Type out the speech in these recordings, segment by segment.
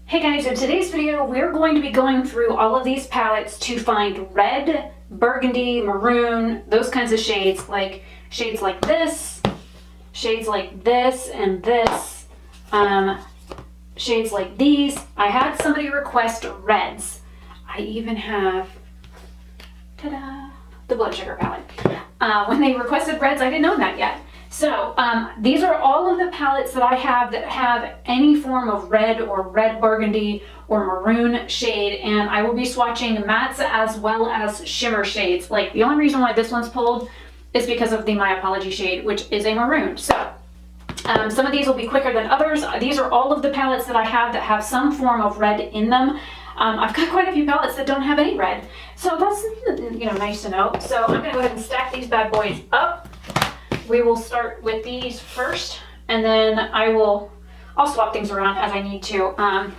Hey guys, in today's video, we're going to be going through all of these palettes to find red, burgundy, maroon, those kinds of shades like this, shades like this and this, shades like these. I had somebody request reds. I even have, ta-da, the blood sugar palette. When they requested reds, I didn't know that yet. So these are all of the palettes that I have that have any form of red or red burgundy or maroon shade, and I will be swatching mattes as well as shimmer shades. Like, the only reason why this one's pulled is because of the My Apology shade, which is a maroon. So some of these will be quicker than others. These are all of the palettes that I have that have some form of red in them. I've got quite a few palettes that don't have any red, so that's nice to know. So I'm gonna go ahead and stack these bad boys up. We will start with these first, and then I'll swap things around as I need to. And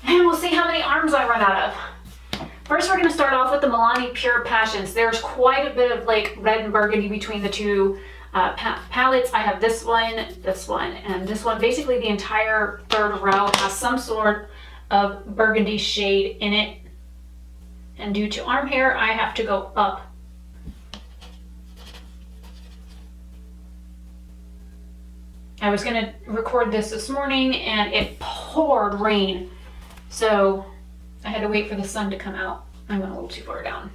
we'll see how many arms I run out of. First, we're going to start off with the Milani Pure Passions. There's quite a bit of like red and burgundy between the two palettes. I have this one, and this one. Basically, the entire third row has some sort of burgundy shade in it. And due to arm hair, I have to go up. I was going to record this morning and it poured rain, so I had to wait for the sun to come out. I went a little too far down.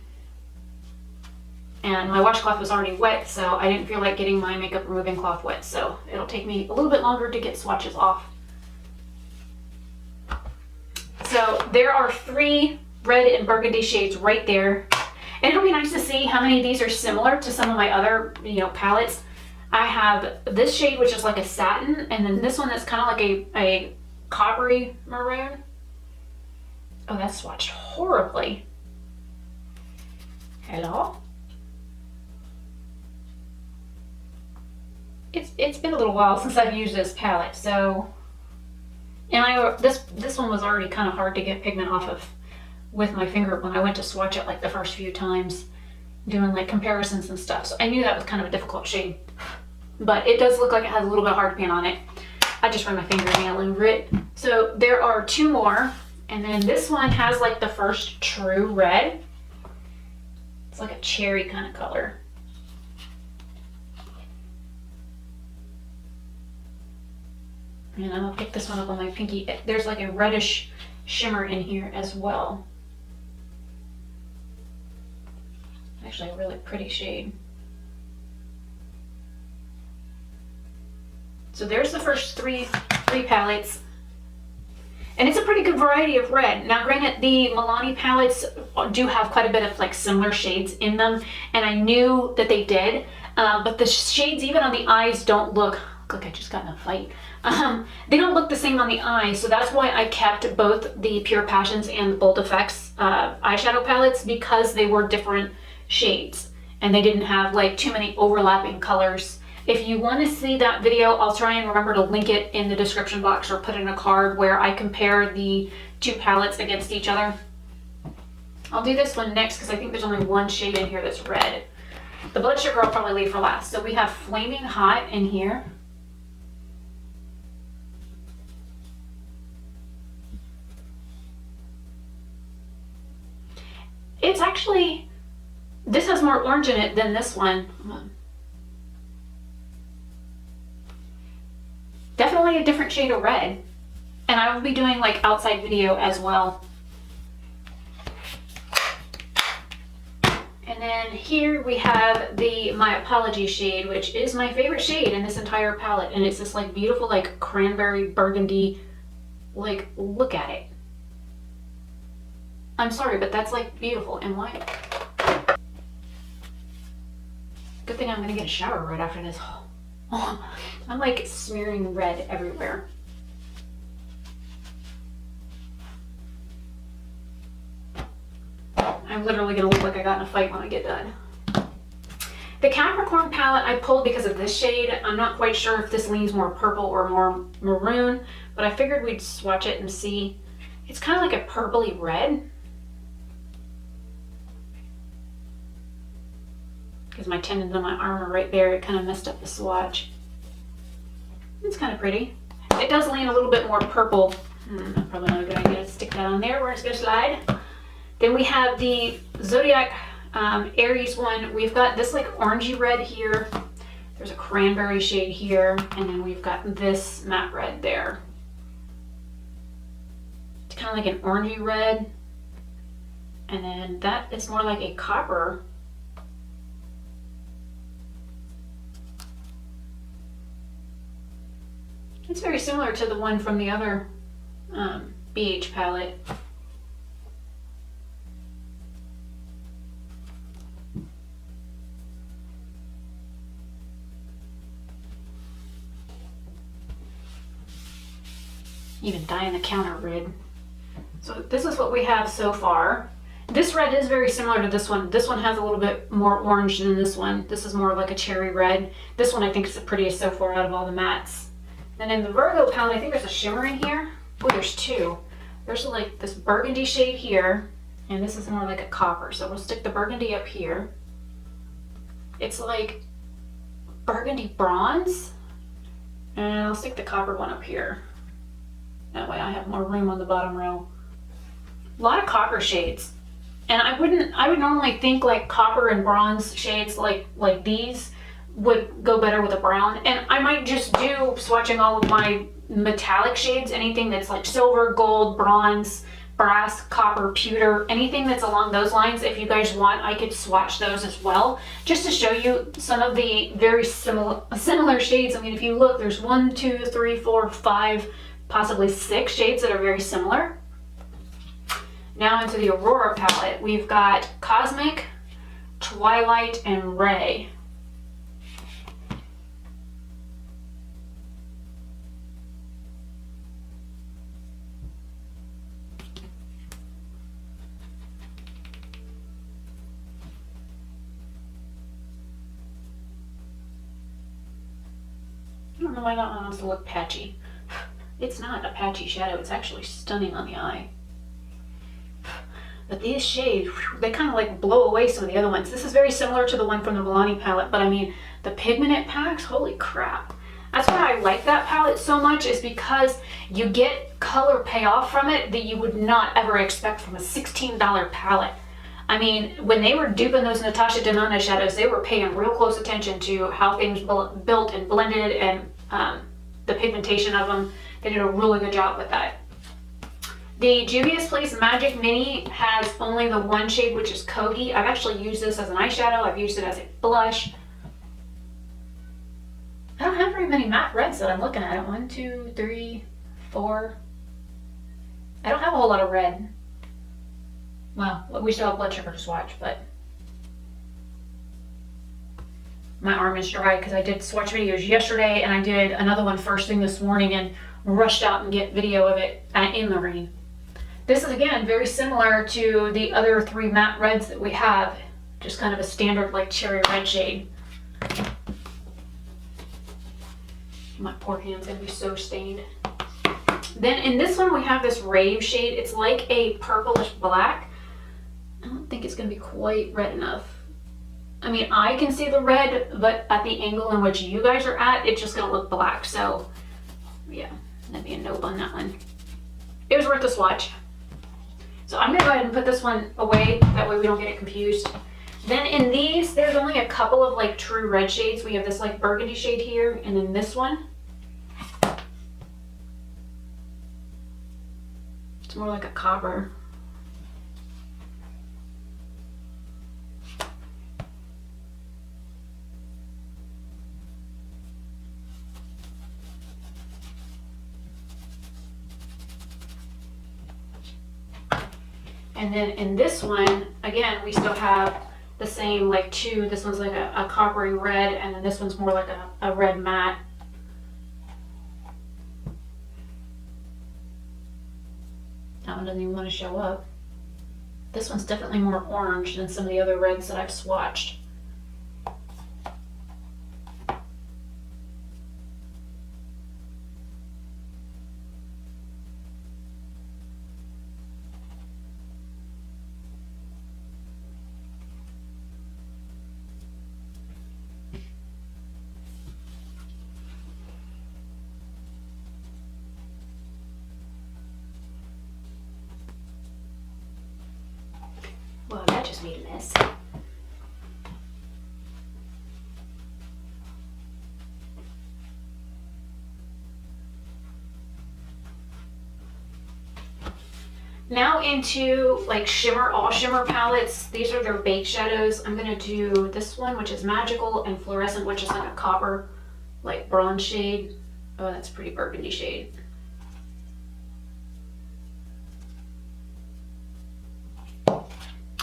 And my washcloth was already wet, so I didn't feel like getting my makeup removing cloth wet, so it'll take me a little bit longer to get swatches off. So there are 3 red and burgundy shades right there. And it'll be nice to see how many of these are similar to some of my other, palettes. I have this shade, which is like a satin, and then this one that's kind of like a coppery maroon. Oh, that's swatched horribly. Hello? It's been a little while since I've used this palette, so, and this one was already kind of hard to get pigment off of with my finger when I went to swatch it like the first few times, doing like comparisons and stuff. So I knew that was kind of a difficult shade, but it does look like it has a little bit of hard pan on it. I just ran my fingernail over it. So there are 2 more, and then this one has like the first true red. It's like a cherry kind of color. And I'm gonna pick this one up on my pinky. There's like a reddish shimmer in here as well. Actually a really pretty shade. So there's the first three palettes. And it's a pretty good variety of red. Now granted, the Milani palettes do have quite a bit of like similar shades in them, and I knew that they did, but the shades even on the eyes don't look like I just got in a fight. They don't look the same on the eyes, so that's why I kept both the Pure Passions and the Bold Effects eyeshadow palettes, because they were different shades and they didn't have like too many overlapping colors. If you want to see that video, I'll try and remember to link it in the description box or put in a card where I compare the 2 palettes against each other. I'll do this one next because I think there's only one shade in here that's red. The blood sugar I'll probably leave for last. So we have Flaming Hot in here. It's actually, this has more orange in it than this one. Definitely a different shade of red. And I will be doing like outside video as well. And then here we have the My Apology shade, which is my favorite shade in this entire palette. And it's this like beautiful like cranberry burgundy, like look at it. I'm sorry, but that's like beautiful. And why? Good thing I'm gonna get a shower right after this. Oh, I'm like smearing red everywhere. I'm literally gonna look like I got in a fight when I get done. The Capricorn palette I pulled because of this shade. I'm not quite sure if this leans more purple or more maroon, but I figured we'd swatch it and see. It's kind of like a purpley red. Because my tendons on my arm are right there, it kind of messed up the swatch. It's kind of pretty. It does lean a little bit more purple Probably not a good idea to stick that on there where it's going to slide. Then we have the Zodiac Aries one. We've got this like orangey red here. There's a cranberry shade here, and then we've got this matte red there. It's kind of like an orangey red, and then that is more like a copper. It's very similar to the one from the other BH palette. Even dyeing the counter red. So this is what we have so far. This red is very similar to this one. This one has a little bit more orange than this one. This is more like a cherry red. This one I think is the prettiest so far out of all the mattes. And in the Virgo palette, I think there's a shimmer in here. Oh, there's two. There's like this burgundy shade here, and this is more like a copper. So we'll stick the burgundy up here. It's like burgundy bronze, and I'll stick the copper one up here. That way I have more room on the bottom row. A lot of copper shades. And I would normally think like copper and bronze shades like these would go better with a brown. And I might just do swatching all of my metallic shades, anything that's like silver, gold, bronze, brass, copper, pewter, anything that's along those lines. If you guys want, I could swatch those as well, just to show you some of the very similar shades. I mean, if you look, there's 1, 2, 3, 4, 5, possibly 6 shades that are very similar. Now into the Aurora palette, we've got Cosmic, Twilight, and Ray. I don't know why that one wants to look patchy. It's not a patchy shadow, it's actually stunning on the eye. But these shades, they kind of like blow away some of the other ones. This is very similar to the one from the Milani palette, but I mean, the pigment it packs, holy crap. That's why I like that palette so much, is because you get color payoff from it that you would not ever expect from a $16 palette. I mean, when they were duping those Natasha Denona shadows, they were paying real close attention to how things built and blended and the pigmentation of them. They did a really good job with that. The Juvia's Place Magic Mini has only the one shade, which is Kogi. I've actually used this as an eyeshadow. I've used it as a blush. I don't have very many matte reds that I'm looking at. 1, 2, 3, 4. I don't have a whole lot of red. Well, we still have blood sugar to swatch, but my arm is dry because I did swatch videos yesterday and I did another one first thing this morning and rushed out and get video of it in the rain. This is again very similar to the other 3 matte reds that we have, just kind of a standard like cherry red shade. My poor hand's gonna be so stained. Then in this one we have this rave shade. It's like a purplish black. I don't think it's gonna be quite red enough. I mean, I can see the red, but at the angle in which you guys are at, it's just gonna look black. So yeah, that'd be a nope on that one. It was worth a swatch. So I'm gonna go ahead and put this one away. That way we don't get it confused. Then in these, there's only a couple of like true red shades. We have this like burgundy shade here, and then this one. It's more like a copper. And then in this one, again, we still have the same like 2. This one's like a coppery red, and then this one's more like a red matte. That one doesn't even want to show up. This one's definitely more orange than some of the other reds that I've swatched. just made a mess. Now into like shimmer, all shimmer palettes. These are their bake shadows. I'm gonna do this one, which is magical, and fluorescent, which is like a copper, like bronze shade. Oh, that's a pretty burgundy shade.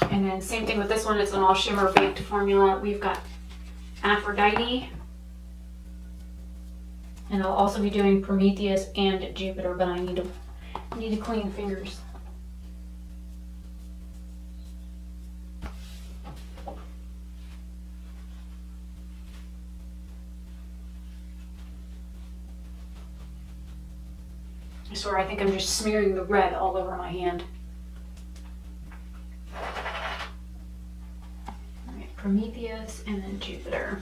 And then same thing with this one. It's an all shimmer baked formula. We've got Aphrodite. And I'll also be doing Prometheus and Jupiter, but I need to clean fingers. I swear, I think I'm just smearing the red all over my hand. Alright, Prometheus and then Jupiter.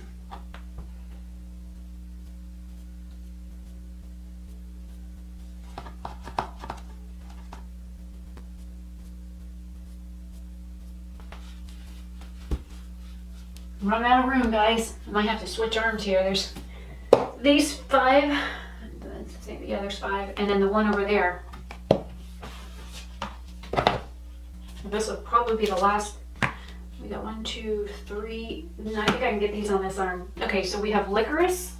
I'm running out of room, guys. I might have to switch arms here. There's these 5. Yeah, there's 5, and then the one over there. This will probably be the last. We got 1, 2, 3. I think I can get these on this arm. Okay, so we have licorice,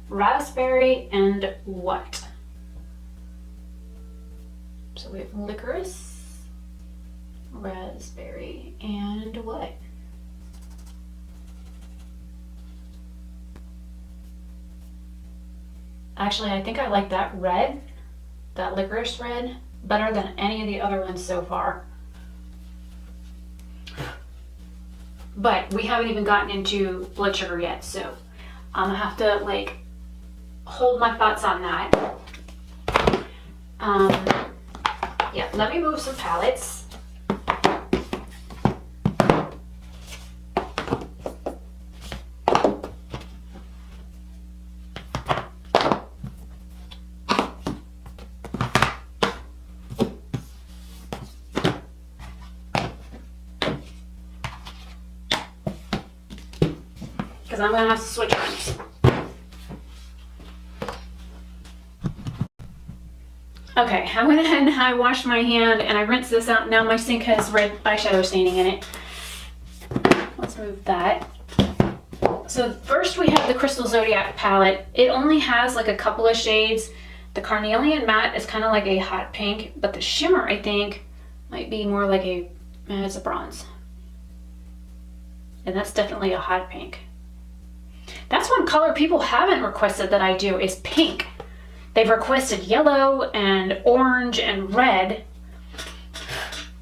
raspberry, and what? So we have licorice, raspberry, and what? Actually, I think I like that red, that licorice red, better than any of the other ones so far. But we haven't even gotten into blood sugar yet, so I'm gonna have to like hold my thoughts on that. Yeah, let me move some palettes. Because I'm gonna have to switch arms. Okay, I went ahead and I washed my hand and I rinsed this out. Now my sink has red eyeshadow staining in it. Let's move that. So first we have the Crystal Zodiac palette. It only has like a couple of shades. The Carnelian Matte is kind of like a hot pink, but the shimmer I think might be more like it's a bronze. And that's definitely a hot pink. That's one color people haven't requested that I do is pink. They've requested yellow and orange and red.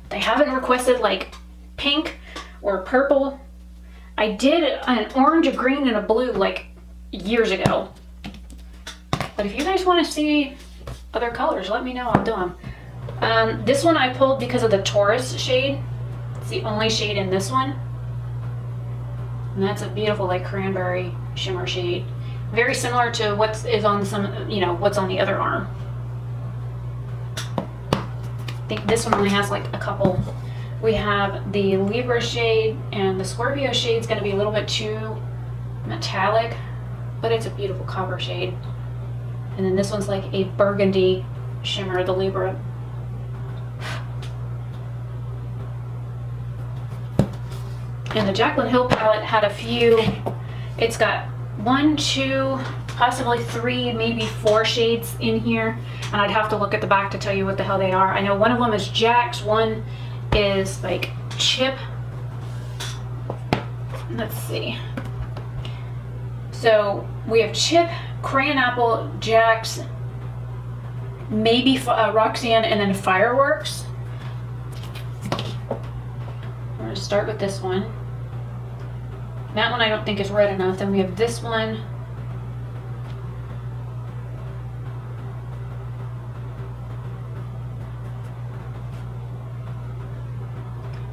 They haven't requested like pink or purple. I did an orange, a green, and a blue like years ago. But if you guys want to see other colors, let me know, I'll do them. This one I pulled because of the Taurus shade. It's the only shade in this one. And that's a beautiful like cranberry shimmer shade. Very similar to what is on some, what's on the other arm. I think this one only has like a couple. We have the Libra shade, and the Scorpio shade is going to be a little bit too metallic, but it's a beautiful copper shade. And then this one's like a burgundy shimmer, the Libra. And the Jaclyn Hill palette had a few. It's got 1, 2, possibly 3, maybe 4 shades in here. And I'd have to look at the back to tell you what the hell they are. I know one of them is Jack's, one is like Chip. Let's see. So we have Chip, Crayon Apple, Jack's, maybe Roxanne, and then Fireworks. We're going to start with this one. That one I don't think is red enough. Then we have this one.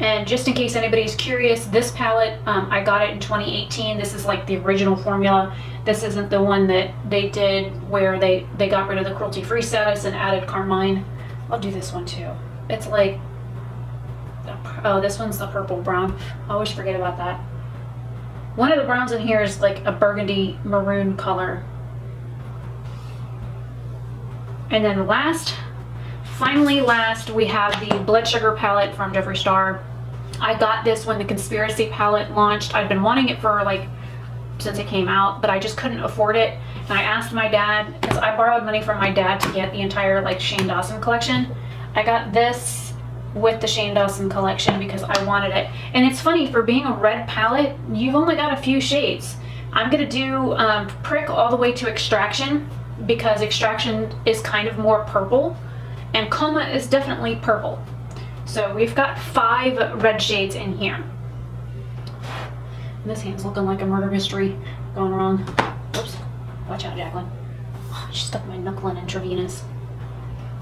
And just in case anybody's curious, this palette, I got it in 2018. This is like the original formula. This isn't the one that they did where they got rid of the cruelty-free status and added carmine. I'll do this one too. It's like Oh, this one's the purple brown. I always forget about that. One of the browns in here is like a burgundy maroon color. And then finally last, we have the Blood Sugar palette from Jeffree Star. I got this when the Conspiracy palette launched. I've been wanting it for like since it came out, but I just couldn't afford it. And I asked my dad, because I borrowed money from my dad to get the entire like Shane Dawson collection. I got this with the Shane Dawson collection because I wanted it. And it's funny, for being a red palette, you've only got a few shades. I'm gonna do Prick all the way to Extraction, because Extraction is kind of more purple and Coma is definitely purple. So we've got 5 red shades in here. And this hand's looking like a murder mystery going wrong. Whoops. Watch out, Jacqueline. Oh, she stuck my knuckle in intravenous.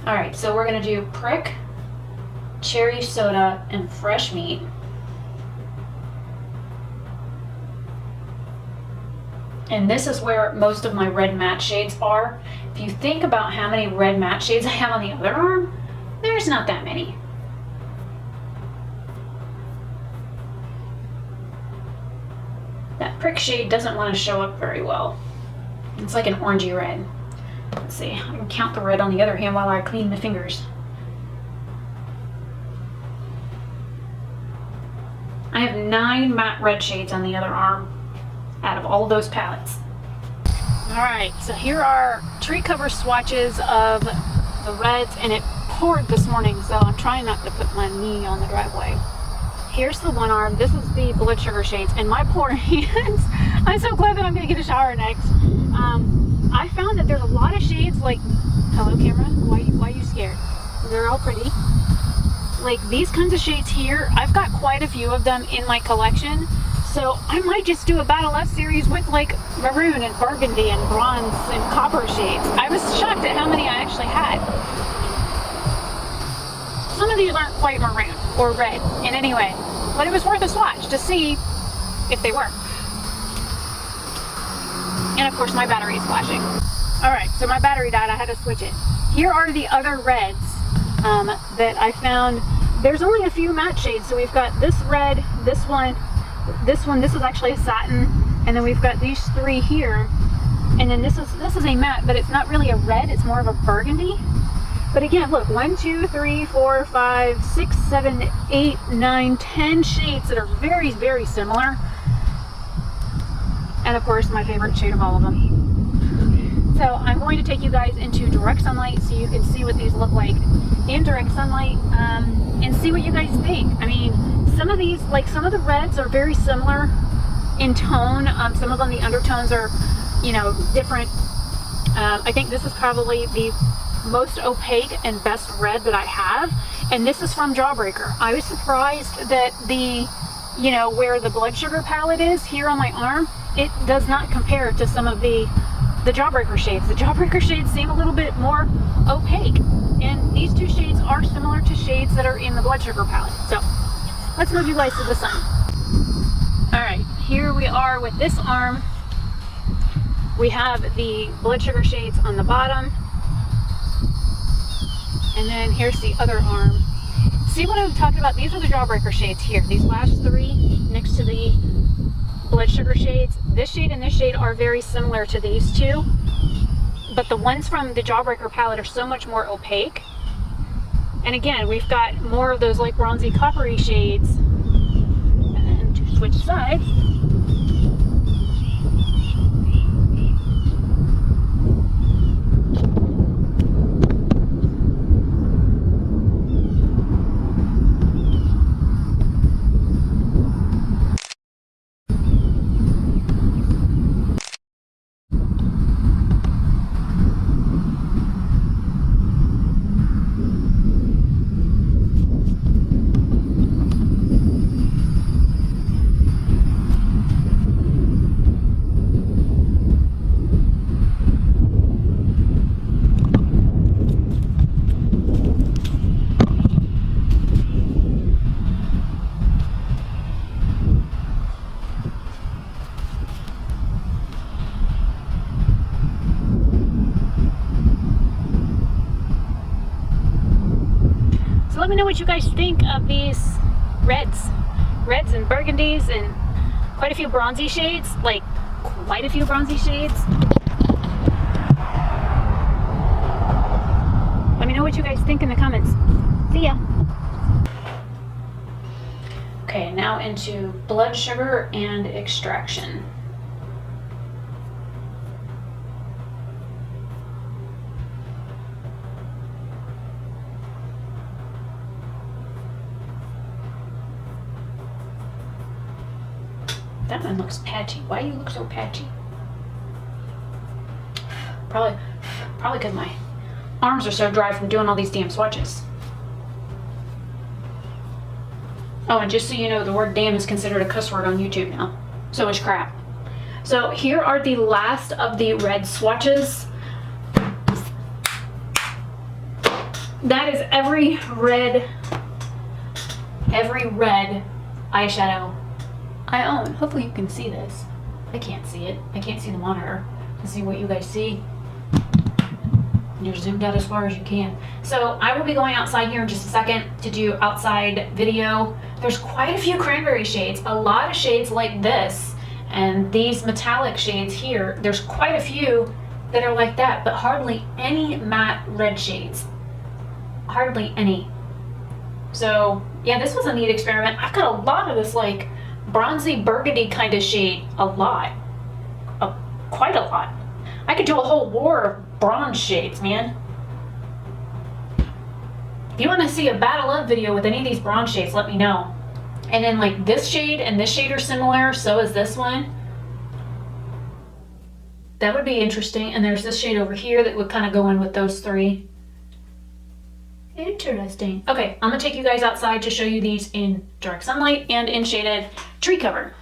Alright, so we're gonna do Prick, Cherry Soda, and Fresh Meat. And this is where most of my red matte shades are. If you think about how many red matte shades I have on the other arm, there's not that many. That Prick shade doesn't want to show up very well. It's like an orangey red. Let's see, I can count the red on the other hand while I clean my fingers. I have 9 matte red shades on the other arm out of all of those palettes. Alright, so here are tree cover swatches of the reds, and it poured this morning, so I'm trying not to put my knee on the driveway. Here's the one arm. This is the Blood Sugar shades, and my poor hands. I'm so glad that I'm going to get a shower next. I found that there's a lot of shades, like, hello camera, why are you scared? They're all pretty. Like these kinds of shades here, I've got quite a few of them in my collection. So I might just do a Battle F series with like Maroon and Burgundy and Bronze and Copper shades. I was shocked at how many I actually had. Some of these aren't quite Maroon or red in any way, but it was worth a swatch to see if they work. And of course my battery is flashing. Alright, so my battery died, I had to switch it. Here are the other reds that I found. There's only a few matte shades, so we've got this red, this one, this is actually a satin, and then we've got these 3 here, and then this is a matte, but it's not really a red, it's more of a burgundy. But again, look, 1, 2, 3, 4, 5, 6, 7, 8, 9, 10 shades that are very, very similar. And of course, my favorite shade of all of them. So I'm going to take you guys into direct sunlight so you can see what these look like in direct sunlight, and see what you guys think. I mean, some of these, like some of the reds are very similar in tone. Some of them, the undertones are, you know, different. I think this is probably the most opaque and best red that I have, and this is from Jawbreaker. I was surprised that the, you know, where the Blood Sugar palette is here on my arm, it does not compare to some of the Jawbreaker shades. The Jawbreaker shades seem a little bit more opaque, and these 2 shades are similar to shades that are in the Blood Sugar palette. So let's move you guys to the sun. Alright, here we are with this arm. We have the Blood Sugar shades on the bottom, and then here's the other arm. See what I'm talking about? These are the Jawbreaker shades here. These last 3 next to the Blood Sugar shades. This shade and this shade are very similar to these 2, but the ones from the Jawbreaker palette are so much more opaque. And again, we've got more of those like bronzy coppery shades. And to switch sides, let me know what you guys think of these reds and burgundies and quite a few bronzy shades, like quite a few bronzy shades. Let me know what you guys think in the comments. See ya. Okay, now into blood sugar and extraction. That one looks patchy. Why do you look so patchy? Probably because my arms are so dry from doing all these damn swatches. Oh, and just so you know, the word damn is considered a cuss word on YouTube now. So is crap. So here are the last of the red swatches. That is every red eyeshadow I own. Hopefully you can see this. I can't see it. I can't see the monitor to see what you guys see. You're zoomed out as far as you can. So I will be going outside here in just a second to do outside video. There's quite a few cranberry shades, a lot of shades like this, and these metallic shades here. There's quite a few that are like that, but hardly any matte red shades. Hardly any. So yeah, this was a neat experiment. I've got a lot of this like bronzy burgundy kind of shade, a lot. Quite a lot. I could do a whole war of bronze shades, man. If you want to see a battle of video with any of these bronze shades, let me know. And then like this shade and this shade are similar, so is this one. That would be interesting. And there's this shade over here that would kind of go in with those three. Interesting. Okay, I'm gonna take you guys outside to show you these in direct sunlight and in shaded tree cover.